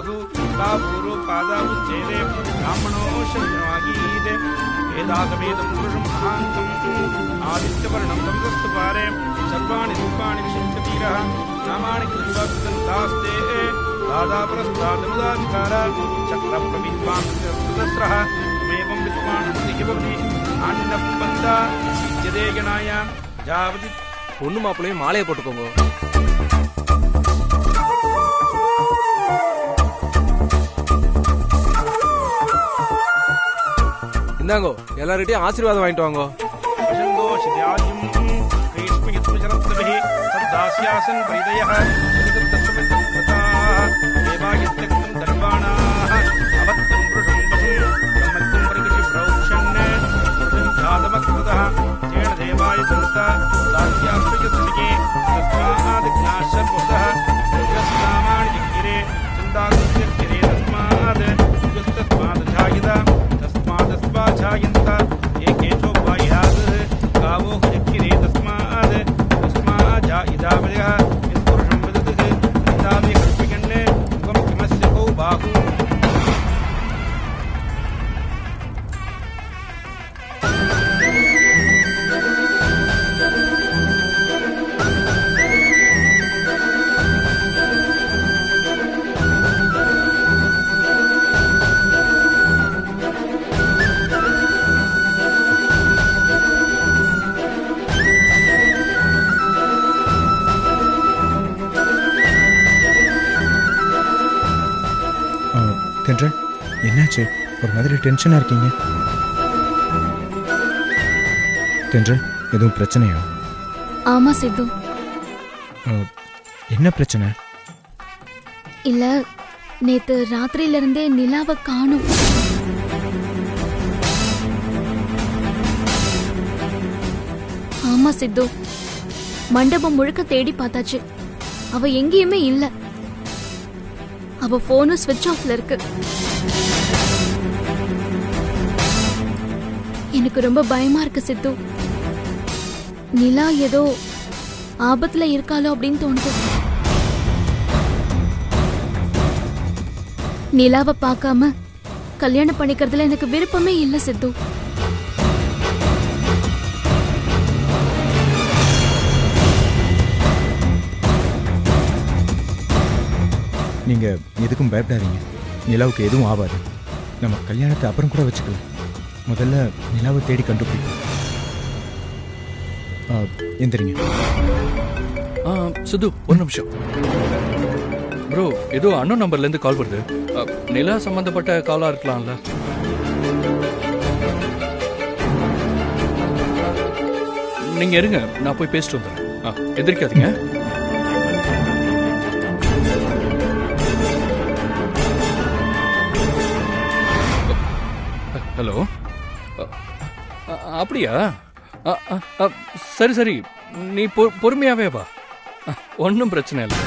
बाहु बाहूरु पादावुच्छेदे ब्राह्मणो शब्दमागीते वेदागमेदं पुरुषं महान्तम् आदित्यवर्णं तमस्तु पारे सर्वाणि रूपाणि विशिष्टतीरः नामानि कृत्वा कृतन्तास्ते दादापरस्तादमुदाधिकार चक्रप्रविद्वांसुदस्रः तमेवं विद्वान् भवति नान्यः बन्धा विद्यते गणाय जावति பொண்ணு மாப்பிள்ளையும் மாலையை போட்டுக்கோங்க. இந்தாங்கோ எல்லார்கிட்டயும் ஆசீர்வாதம் வாங்கிட்டு வாங்கோ. தென்றல், என்னாச்சு? ஒரு மாதிரி டென்ஷனா இருக்கீங்க. தென்றல், எதுவும் பிரச்சனையா? ஆமா சித்து. என்ன பிரச்சனை? இல்ல, நேத்து ராத்திரியில இருந்தே நிலாவை காணும். ஆமா சித்து, மண்டபம் முழுக்க தேடி பார்த்தாச்சு, அவ எங்கேயுமே இல்ல. அவ போனும் ஸ்விட்ச் ஆஃப்ல இருக்கு. எனக்கு ரொம்ப பயமா இருக்கு சித்து. நிலா ஏதோ ஆபத்துல இருக்காளோ அப்படின்னு தோணுது. நிலாவை பார்க்காம கல்யாணம் பண்ணிக்கிறதுல எனக்கு விருப்பமே இல்ல சித்து. நீங்க எதுக்கும் பயப்படாதீங்க. நிலாவுக்கு எதுவும் ஆகாது. நம்ம கல்யாணத்தை அப்புறம் கூட வச்சுக்கலாம். முதல்ல நிலாவை தேடி கண்டுபிடிக்கும். எந்திரிங்க. சித்து, ஒரு நிமிஷம் ப்ரோ. ஏதோ அண்ணன் நம்பர்ல இருந்து கால் வருது. நிலா சம்பந்தப்பட்ட காலா இருக்கலாம்ல? நீங்க இருங்க, நான் போய் பேசிட்டு வந்துடுறேன். எதிர்க்காதீங்க. ஹலோ, அப்படியா? சரி சரி, நீ பொறுமையாவே வா, ஒன்றும் பிரச்சனை இல்லை.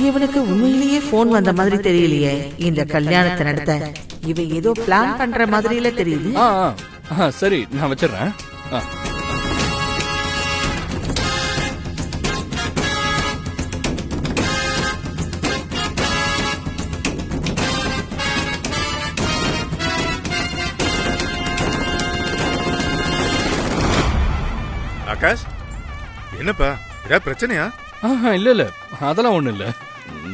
இவனுக்கு உண்மையிலேயே போன் வந்த மாதிரி தெரியலையே. இந்த கல்யாணத்தை நடத்த இவன் ஏதோ பிளான் பண்ற மாதிரில தெரியுது. சரி, நான் வச்சிடறேன். ஆகாஷ், என்னப்பா, ஏதாவது பிரச்சனையா? இல்ல இல்ல, அதெல்லாம் ஒண்ணும் இல்ல.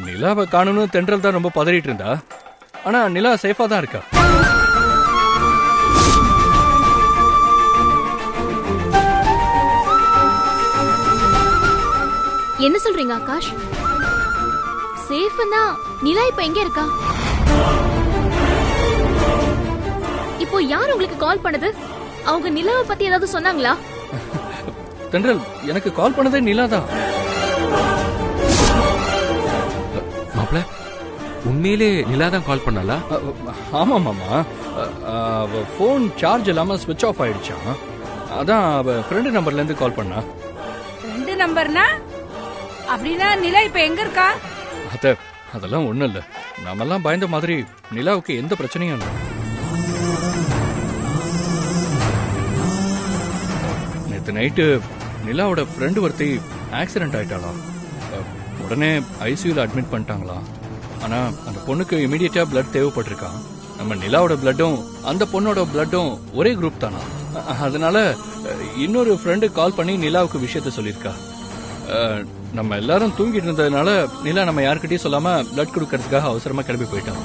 நிலாவை காணணும் தென்றல் தான் ரொம்ப பதறிட்டு இருந்தா. ஆனா நிலா சேஃபா தான் இருக்கா. என்ன சொல்றீங்க ஆகாஷ்? சேஃப்னா நிலா இப்ப எங்க இருக்கா? இப்போ யார் உங்களுக்கு கால் பண்ணது? அவங்க நிலாவை பத்தி ஏதாவது சொன்னாங்களா? தென்றல், எனக்கு கால் பண்ணதே நிலா தான். மாப்ள, உண்மையிலே நிலா தான் கால் பண்ணாளா? ஆமா மாமா, அவ போன் சார்ஜ் இல்லாம ஸ்விட்ச் ஆஃப் ஆயிடுச்சான். அதான் அவ ஃப்ரெண்டு நம்பர்ல இருந்து கால் பண்ணா. ஃப்ரெண்டு நம்பர்னா? அப்படின்னா நிலா இப்ப எங்க இருக்கா? அதெல்லாம் ஒண்ணும் இல்ல. நாமெல்லாம் பயந்த மாதிரி நிலாவுக்கு எந்த பிரச்சனையும் இல்லை. நேத்து நைட்டு நிலாவோட ஃப்ரெண்டு ஒருத்தி ஆக்சிடென்ட் ஆயிட்டாளாம். உடனே ஐசியூல அட்மிட் பண்ணிட்டாங்களா. ஆனா அந்த பொண்ணுக்கு இமீடியட்டா பிளட் தேவைப்பட்டிருக்கான். நம்ம நிலாவோட பிளட்டும் அந்த பொண்ணோட பிளட்டும் ஒரே குரூப் தானா. அதனால இன்னொரு ஃப்ரெண்டு கால் பண்ணி நிலாவுக்கு விஷயத்த சொல்லியிருக்கா. நம்ம எல்லாரும் தூங்கிட்டு இருந்ததுனால நிலா நம்ம யாருக்கிட்டையும் சொல்லாம பிளட் கொடுக்கறதுக்காக அவசரமா கிளம்பி போயிட்டான்.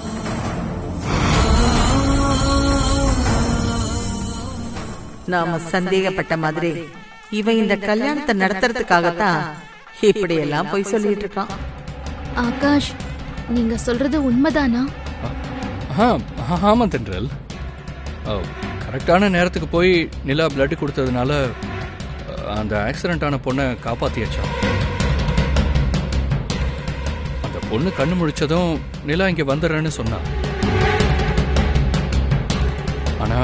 நாம சந்தேகப்பட்ட மாதிரி இவன் இந்த கல்யாணத்தை நடத்துறதுக்காகத்தான் இப்படி எல்லாம் போய் சொல்லிட்டு இருக்கான். ஆகாஷ், நீங்க சொல்றது உண்மைதானா? ஆமா தென்றல், கரெக்டான நேரத்துக்கு போய் நிலா பிளட் கொடுத்ததுனால அந்த ஆக்சிடென்ட் ஆன பொண்ணை காப்பாத்தியாச்சா. அந்த பொண்ணு கண்ணு முழிச்சதும் நிலா இங்க வந்துடுறேன்னு சொன்னான். ஆனா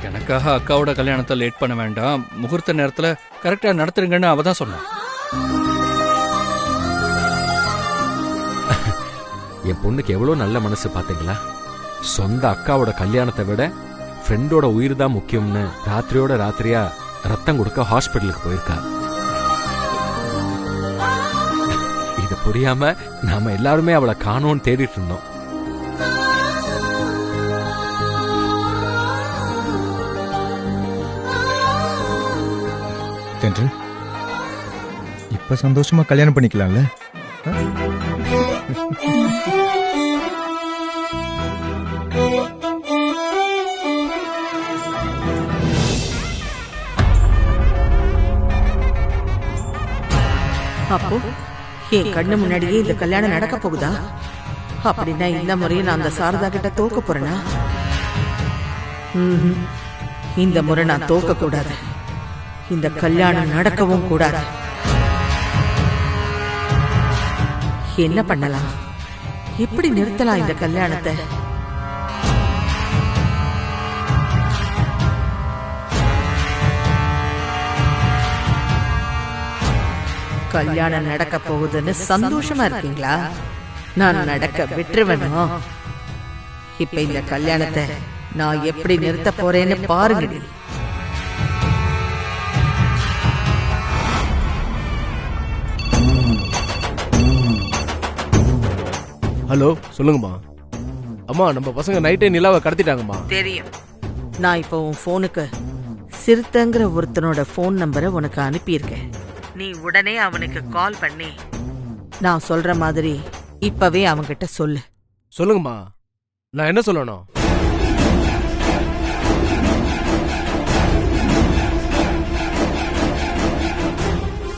எனக்காக அக்காவோட கல்யாணத்தை லேட் பண்ண வேண்டாம், முகூர்த்த நேரத்துல கரெக்டா நடத்துருங்கன்னு அவ தான் சொன்னான். என் பொண்ணுக்கு எவ்வளவு நல்ல மனசு பாத்தீங்களா? சொந்த அக்காவோட கல்யாணத்தை விட ஃப்ரெண்டோட உயிர் தான் முக்கியம்னு ராத்திரியோட ராத்திரியா ரத்தம் கொடுக்க ஹாஸ்பிட்டலுக்கு போயிருக்கா. இது புரியாம நாம எல்லாருமே அவளை காணோன்னு தேடிட்டு இருந்தோம். தென்றல், இப்ப சந்தோஷமா கல்யாணம் பண்ணிக்கலாம்ல? அப்போ என் கண்ணு முன்னாடியே இந்த கல்யாணம் நடக்க போகுதா? அப்படின்னா இந்த முறையும் நான் அந்த சாரதா கிட்ட தோக்க போறேனா? இந்த முறை நான் தோக்க கூடாது. இந்த கல்யாணம் நடக்கவும் கூடாது. என்ன பண்ணலாம்? எப்படி நிறுத்தலாம் இந்த கல்யாணத்தை? கல்யாணம் நடக்க போகுதுன்னு சந்தோஷமா இருக்கீங்களா? நான் நடக்க விட்டுருவேனோ? இப்ப இந்த கல்யாணத்தை நான் எப்படி நிறுத்த போறேன்னு பாருங்க. ஹலோ, சொல்லுங்கம்மா. அம்மா, நம்ம பசங்க நைட்டே நிலாவை கடத்திட்டாங்கம்மா. தெரியும். நான் இப்போ உன் போனுக்கு சிறுத்தைங்கிற ஒருத்தனோட போன் நம்பரை உனக்கு அனுப்பியிருக்கேன். நீ உடனே அவனுக்கு கால் பண்ணி நான் சொல்ற மாதிரி இப்பவே அவன்கிட்ட சொல்லு. சொல்லுங்கம்மா. நான் என்ன சொல்லணும்?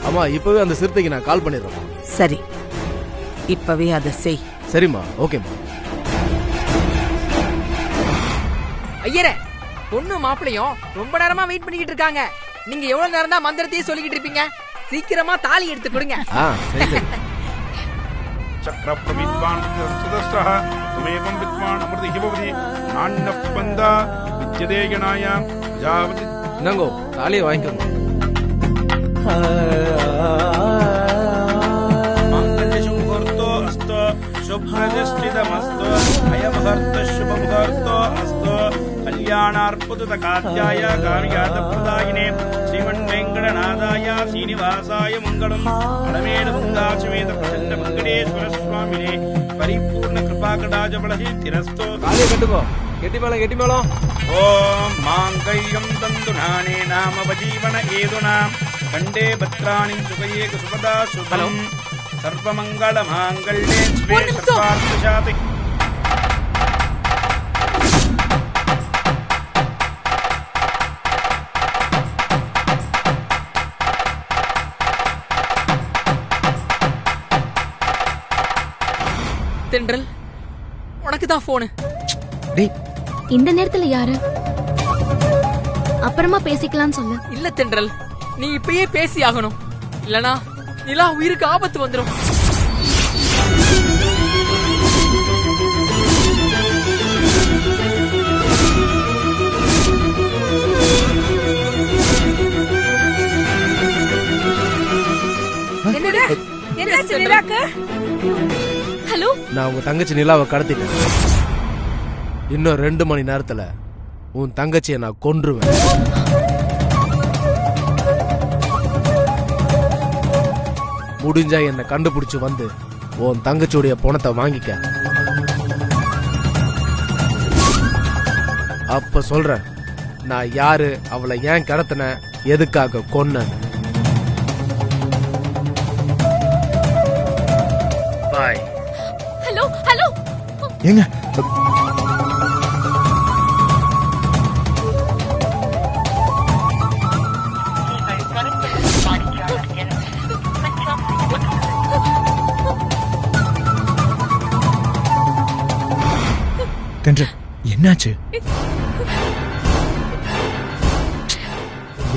அம்மா, இப்பவே அந்த சிறுத்தைக்கு நான் கால் பண்ணிடுறேன். சரி, இப்பவே அதை செய். சரிம்மா, ஓகேம்மா. ஐயரே, பொண்ணு மாப்பிளையும் ரொம்ப நேரமா வெயிட் பண்ணிக்கிட்டு இருக்காங்க. நீங்க எவ்வளவு நேரம் தான் மந்திரத்தையே சொல்லிக்கிட்டு இருப்பீங்க? சீக்கிரமா தாலி எடுத்து கொடுங்க. சக்கரப்ரவித்வான் சுதஸ்ரஹ துமேவம் வித்வான் அமிர்திஹி பவதி நான்யஃ பந்தா வித்யதே கணாயாம் ஜாவதி. என்னங்கோ, தாலியை வாங்கிக்கோங்க. மங்கள அஸ்தோ சுப்ரதிஷ்டிதமஸ்தோ அயமுகூர்த்த சுபமுகூர்த்தோ அஸ்தோ கல்யாணார்ப்புத காத்யாய காமியாத பிரதாயினே ஸ்ரீமன் வெங்கடநாதாய சீனிவாசாய மங்களம் பரமேண மங்காசுமேத பிரசன்ன வெங்கடேஸ்வர சுவாமினே பரிபூர்ண கிருபாகடாஜ பலஹி திரஸ்தோ. தாலியை கட்டுக்கோ. கெட்டி மேளம், கெட்டி மேளம். ஓம் மாங்கல்யம் தந்துநானே நாம வஜீவன ஏதுனா கண்டே பத்ராணி சுகயே சுபதா சுபலம் சர்வமங்கள மாங்கல்யே ஸ்வே சர்வார்த்தசாதி. தென்றல், உனக்கு தான் போனு. இந்த நேரத்துல யாரு? அப்புறமா பேசிக்கலாம்னு சொல்லு. இல்ல தென்றல், நீ இப்பயே பேசி ஆகணும். இல்லனா நிலா உயிருக்கு ஆபத்து வந்துடும். என்னாச்சு நிலாக்கு? ஹலோ, நான் உங்க தங்கச்சி நிலாவை கடத்திட்டேன். இன்னும் 2 மணி நேரத்துல உன் தங்கச்சியை நான் கொன்றுவேன். முடிஞ்சா என்னை கண்டுபிடிச்சு வந்து உன் தங்கச்சியுடைய பணத்தை வாங்கிக்க. அப்ப சொல்றேன் நான் யாரு, அவளை ஏன் கடத்தின, எதுக்காக கொன்ன. பாய். ஹலோ ஹலோ ஏங்க தென்றல் என்னாச்சு?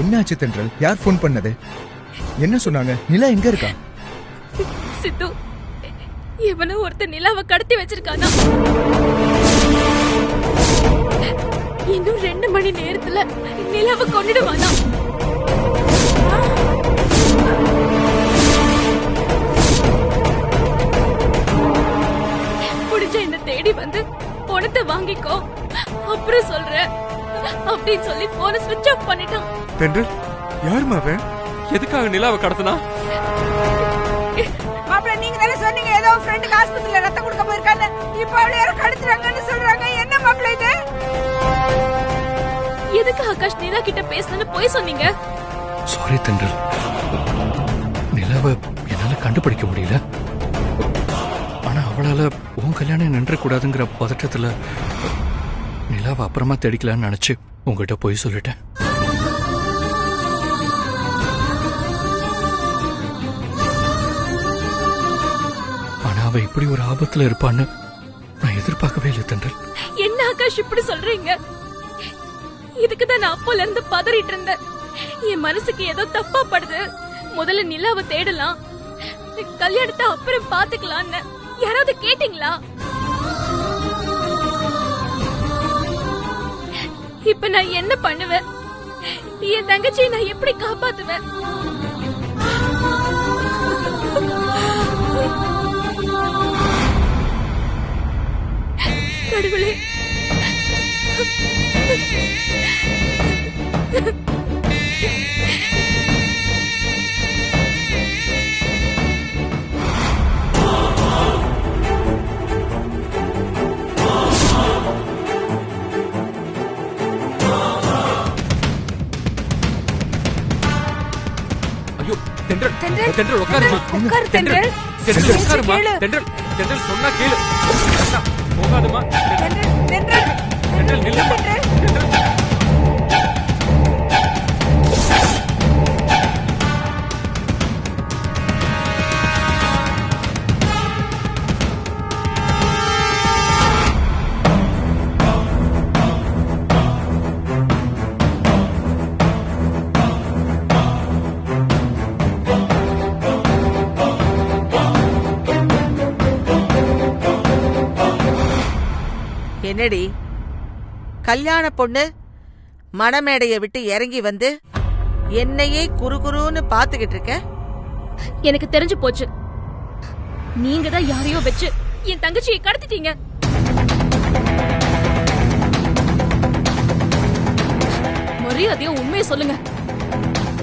என்னாச்சு தென்றல்? யார் ஃபோன் பண்ணது? என்ன சொன்னாங்க? நிலா எங்க இருக்கா? சித்து, எவனோ ஒருத்தர் நிலாவை கடத்தி வச்சிருக்கானா. இன்னும் 2 மணி நேரத்துல நிலாவை கொன்னுடுவானா. புடிச்ச என்ன தேடி வந்து பணத்தை வாங்கிக்கோ, அப்புறம் சொல்றேன் அப்படின்னு சொல்லி போனை ஸ்விட்ச் ஆஃப் பண்ணிட்டான். தென்றல் யாருமா அவன்? எதுக்காக நிலாவை கடத்தினா? மாப்பிள்ள, நீங்க தானே சொன்னீங்க ஏதோ ஃப்ரெண்டுக்கு ஆஸ்பத்திரியில ரத்தம் கொடுக்க போயிருக்கான்னு. இப்ப அவளை யாரும் கடத்துறாங்கன்னு சொல்றாங்க. என்ன மாப்பிள்ள இது? எதுக்கு ஆகாஷ் நிலா கிட்ட பேசணும்னு போய் சொன்னீங்க? சாரி தென்றல், நிலாவை என்னால கண்டுபிடிக்க முடியல. ஆனா அவளால உன் கல்யாணம் நின்ற கூடாதுங்கிற பதட்டத்துல நிலாவை அப்புறமா தேடிக்கலான்னு நினைச்சு உங்ககிட்ட போய் சொல்லிட்டேன். ஆனா அவ இப்படி ஒரு ஆபத்துல இருப்பான்னு நான் எதிர்பார்க்கவே இல்லை தென்றல். என்ன ஆகாஷ் இப்படி சொல்றீங்க? இதுக்குதான் நான் அப்போல இருந்து பதறிட்டு இருந்தேன். என் மனசுக்கு ஏதோ தப்பா படுது. முதல்ல நிலாவை தேடலாம், கல்யாணத்தை அப்புறம் பாத்துக்கலாம்னு யாராவது கேட்டீங்களா? இப்ப நான் என்ன பண்ணுவேன்? என் தங்கச்சியை நான் எப்படி காப்பாத்துவேன்? கடவுளே, ஐயோ தென்றல், தென்றல் உட்காருமா. உட்காரு தென்றல். தென்றல் உட்காருமா. தென்றல், தென்றல் சொன்னா கேளு. போகாதமா. தென்றல், தென்றல் நில்லுமா. தென்றல் என்னடி கல்யாண பொண்ணு மணமேடைய விட்டு இறங்கி வந்து என்னையே குறுகுறுன்னு பாத்துக்கிட்டு இருக்க? எனக்கு தெரிஞ்சு போச்சு. நீங்க தான் யாரையோ வச்சு என் தங்கச்சியை கடத்திட்டீங்க. மரியாதையும் உண்மையை சொல்லுங்க.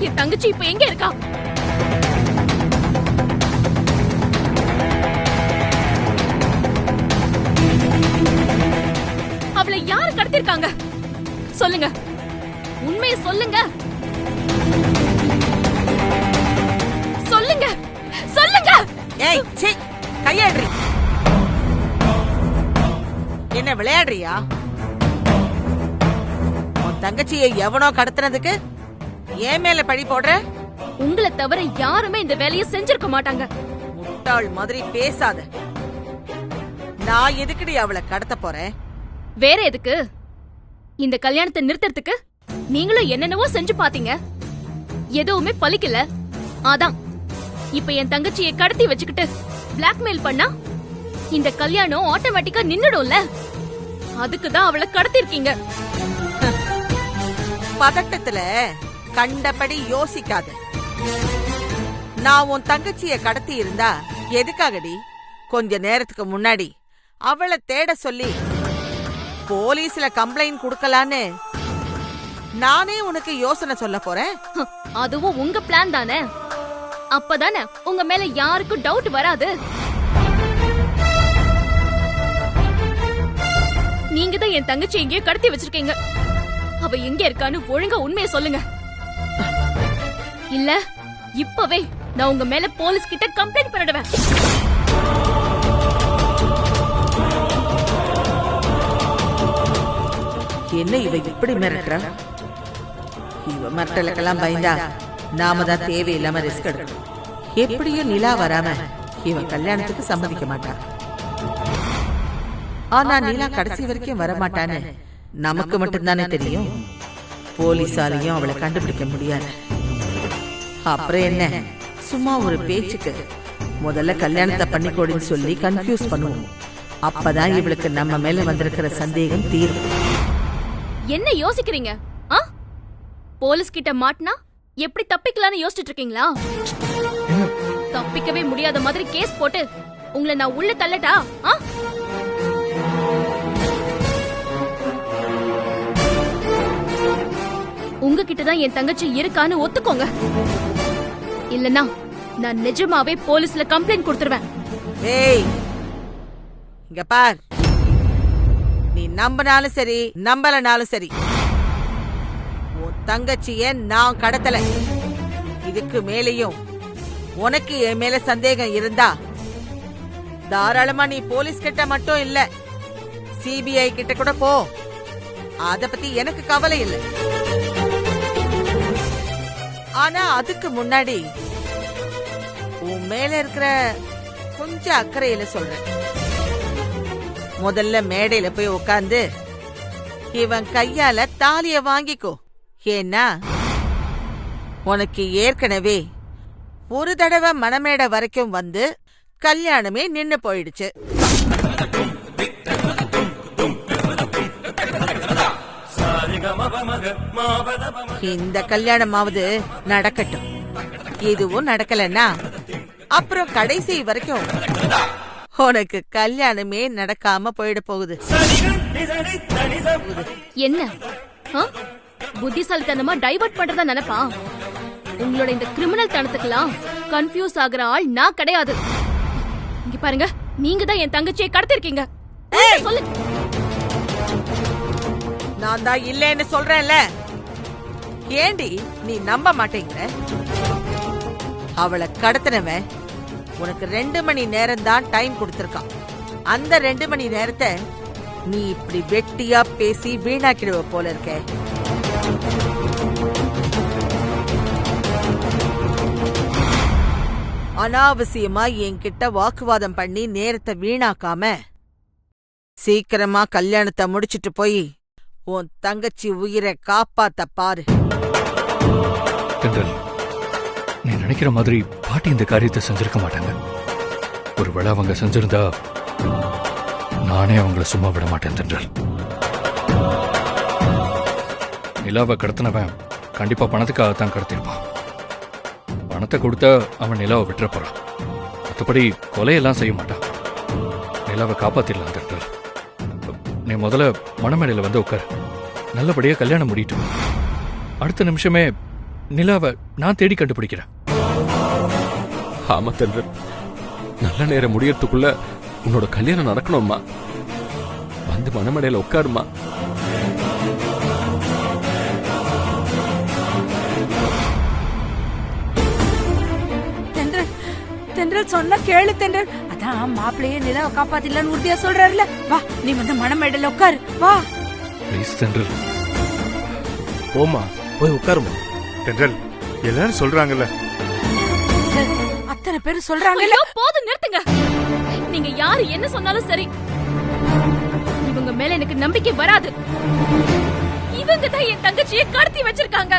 என் தங்கச்சி இப்ப எங்க இருக்கா? அவளை யாரு கடத்திருக்காங்க? சொல்லுங்க, உண்மையை சொல்லுங்க. சொல்லுங்க, சொல்லுங்க. ஏய் சீ, கையாடுறி. என்ன விளையாடுறியா? உன் தங்கச்சியை எவனோ கடத்தினதுக்கு ஏன் மேல பழி போடுற? உங்களை தவிர யாருமே இந்த வேலையை செஞ்சிருக்க மாட்டாங்க. முட்டாள் மாதிரி பேசாத. நான் எதுக்குடி அவளை கடத்த போறேன்? வேற எதுக்கு? இந்த கல்யாணத்தை நிறுத்தறதுக்கு நீங்களும் என்னென்னவோ செஞ்சு பாத்தீங்க, எதுவுமே பலிக்கல. அதான் இப்ப என் தங்கச்சியை கடத்தி வச்சுக்கிட்டு பிளாக்மெயில் பண்ணா இந்த கல்யாணம் ஆட்டோமேட்டிக்கா நின்னுடும்ல. அதுக்குதான் அவளை கடத்திருக்கீங்க. பதட்டத்துல கண்டபடி யோசிக்காத. நான் உன் தங்கச்சிய கடத்தி இருந்தா எதுக்காகடி கொஞ்ச நேரத்துக்கு முன்னாடி அவளை தேட சொல்லி போலீஸ்ல கம்ப்ளைண்ட் கொடுக்கலான்னு நானே உனக்கு யோசனை சொல்ல போறேன். அதுவும் உங்க பிளான் தானே. அப்பதானே உங்க மேல யாருக்கும் டவுட் வராது. நீங்க தான் என் தங்கச்சி எங்கேயோ கடத்தி வச்சிருக்கீங்க. அவ எங்க இருக்கான்னு ஒழுங்கா உண்மையை சொல்லுங்க. இல்ல இப்பவே நான் உங்க மேல போலீஸ் கிட்ட கம்ப்ளைண்ட் பண்ணிடுவேன். என்ன இவ இப்படி மிரட்டுறா? இவ மிரட்டலுக்கெல்லாம் பயந்தா நாம தான் தேவையில்லாம ரிஸ்க் எடுக்கணும். எப்படியும் நிலா வராம இவன் கல்யாணத்துக்கு சம்மதிக்க மாட்டான். ஆனா நிலா கடைசி வரைக்கும் வரமாட்டான்னு நமக்கு மட்டும்தானே தெரியும். போலீஸாலையும் அவளை கண்டுபிடிக்க முடியாது. அப்புறம் என்ன, சும்மா ஒரு பேச்சுக்கு முதல்ல கல்யாணத்தை பண்ணிக்கோடின்னு சொல்லி கன்ஃபியூஸ் பண்ணுவோம். அப்பதான் இவளுக்கு நம்ம மேல வந்திருக்கிற சந்தேகம் தீரும். என்ன யோசிக்கிறீங்க? போலீஸ் கிட்ட மாட்டினா எப்படி தப்பிக்கலாம்னு யோசிச்சுட்டு இருக்கீங்களா? தப்பிக்கவே முடியாத மாதிரி கேஸ் போட்டு உங்களை நான் உள்ள தள்ளட்டா? உங்ககிட்டதான் என் தங்கச்சி இருக்கான்னு ஒத்துக்கோங்க. இல்லனா நான் நிஜமாவே போலீஸ்ல கம்ப்ளைண்ட் கொடுத்துருவேன். ஏய், இங்க பார், நீ நம்பினாலும் சரி நம்பலனாலும் சரி, உன் தங்கச்சிய நான் கடத்தல. இதுக்கு மேலேயும் உனக்கு என் மேல சந்தேகம் இருந்தா தாராளமா நீ போலீஸ் கிட்ட மட்டும் இல்ல, சிபிஐ கிட்ட கூட போ. அத பத்தி எனக்கு கவலை இல்லை. ஆனா அதுக்கு முன்னாடி உன் மேல இருக்கிற கொஞ்சம் அக்கறையில சொல்றேன். முதல்ல மேடையில போய் உட்கார்ந்து இவன் கையால தாலிய வாங்கிக்கோ. ஏன்னா உனக்கு ஏற்கனவே ஒரு தடவை மணமேடை வரைக்கும் வந்து கல்யாணமே நின்னு போயிடுச்சு. இந்த கல்யாணமாவது நடக்கட்டும். இதுவும் நடக்கலன்னா அப்புறம் கடைசி வரைக்கும் உனக்கு கல்யாணமே நடக்காம போயிட போகுது. என்ன புத்திசாலித்தனமா டைவர்ட் பண்றதா நினைப்பா? உங்களோட இந்த கிரிமினல் தனத்துக்கெல்லாம் கன்ஃபியூஸ் ஆகுற ஆள் நான் கிடையாது. இங்க பாருங்க, நீங்க தான் என் தங்கச்சியை கடத்திருக்கீங்க. சொல்லு. நான் தான் இல்லன்னு சொல்றேன்ல. ஏண்டி நீ நம்ப மாட்டேங்கிற? அவளை கடத்தினவன் உனக்கு 2 மணி நேரம் தான் டைம் கொடுத்திருக்கான். அந்த 2 மணி நேரத்தை நீ இப்படி வெட்டியா பேசி வீணாக்கிடுவ போல இருக்க. அனாவசியமா என்கிட்ட வாக்குவாதம் பண்ணி நேரத்தை வீணாக்காம சீக்கிரமா கல்யாணத்தை முடிச்சிட்டு போய் உன் தங்கச்சி உயிரை காப்பாத்த பாரு. நீ நினைக்கிற மாதிரி பாட்டி இந்த காரியத்தை செஞ்சிருக்க மாட்டாங்க. ஒருவேளை அவங்க செஞ்சிருந்தா நானே அவங்கள சும்மா விட மாட்டேன் தென்றல். நிலாவை கடத்தினவன் கண்டிப்பா பணத்துக்காகத்தான் கடத்திருப்பான். பணத்தை கொடுத்தா அவன் நிலாவை விட்டுற போறான். மற்றபடி கொலையெல்லாம் செய்ய மாட்டான். நிலாவை காப்பாத்திடலாம் தென்றல். நீ முதல்ல மணமேடையில வந்து உட்கார். நல்லபடியா கல்யாணம் முடிட்டு அடுத்த நிமிஷமே நிலாவை நான் தேடி கண்டுபிடிக்கிறேன். ஆமா தென்றல், நல்ல நேரம் முடியறதுக்குள்ள உன்னோட கல்யாணம் நடக்கணும்மா. வந்து மணமேடையில உட்காருமா. தென்றல் சொன்ன கேளு தென்றல். அதான் மாப்பிள்ளையே நிலாவை காப்பாத்திடலான்னு உறுதியா சொல்றாருல. வா, நீ வந்து மணமேடையில உட்காரு. வா ப்ளீஸ் தென்றல். போமா, போய் உட்காருமா. தென்றல், எல்லாரும் சொல்றாங்கல்ல. அத்தனை பேர் சொல்றாங்க. போதும், நிறுத்துங்க. நீங்க யாரு என்ன சொன்னாலும் சரி, இவங்க மேல எனக்கு நம்பிக்கை வராது. இவங்க தான் என் தங்கச்சியை கடத்தி வச்சிருக்காங்க.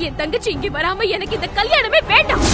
என் தங்கச்சி இங்க வராம எனக்கு இந்த கல்யாணமே வேண்டாம்.